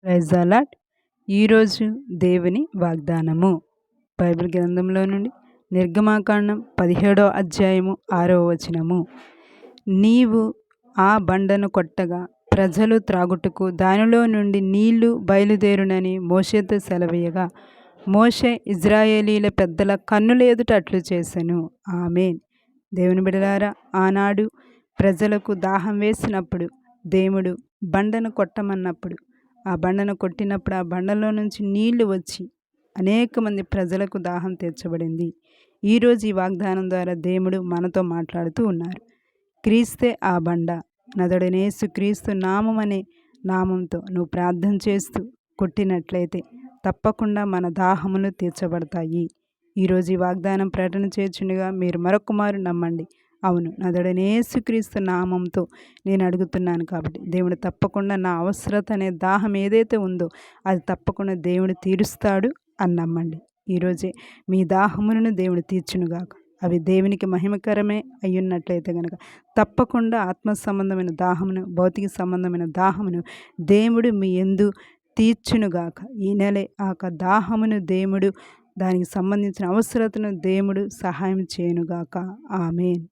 Praise the lord. ఈరోజు దేవుని వాగ్దానము బైబిల్ గ్రంథంలో నుండి నిర్గమాకాండం 17వ అధ్యాయము 6వ వచనము. నీవు ఆ బండను కొట్టగా ప్రజలు త్రాగుటకు దానిలో నుండి నీళ్లు బయలుదేరునని మోషేతో సెలవీయగా మోషే ఇజ్రాయేలీల పెద్దల కన్నుల ఎదుట అట్లు చేసెను. ఆమేన్. దేవుని బిడ్డలారా, ఆనాడు ప్రజలకు దాహం వేసినప్పుడు దేవుడు బండను కొట్టమన్నప్పుడు ఆ బండను కొట్టినప్పుడు ఆ బండలో నుంచి నీళ్లు వచ్చి అనేక మంది ప్రజలకు దాహం తీర్చబడింది. ఈరోజు ఈ వాగ్దానం ద్వారా దేవుడు మనతో మాట్లాడుతూ ఉన్నారు. క్రీస్తే ఆ బండ, నదుడనేసు క్రీస్తు నామం అనే నామంతో నువ్వు ప్రార్థన చేస్తూ కొట్టినట్లయితే తప్పకుండా మన దాహములు తీర్చబడతాయి. ఈరోజు ఈ వాగ్దానం ప్రకటన చేర్చుండగా మీరు మరొక మారు నమ్మండి. అవును, నదుడనేసుక్రీస్తు నామంతో నేను అడుగుతున్నాను కాబట్టి దేవుడు తప్పకుండా నా అవసరత అనే దాహం ఏదైతే ఉందో అది తప్పకుండా దేవుడు తీరుస్తాడు అని నమ్మండి. ఈరోజే మీ దాహములను దేవుడు తీర్చునుగాక. అవి దేవునికి మహిమకరమే అయ్యున్నట్లయితే కనుక తప్పకుండా ఆత్మ సంబంధమైన దాహమును, భౌతిక సంబంధమైన దాహమును దేవుడు మీ యందు తీర్చునుగాక. ఈ నెలే ఆ దాహమును దేవుడు, దానికి సంబంధించిన అవసరతను దేవుడు సహాయం చేయనుగాక. ఆమేన్.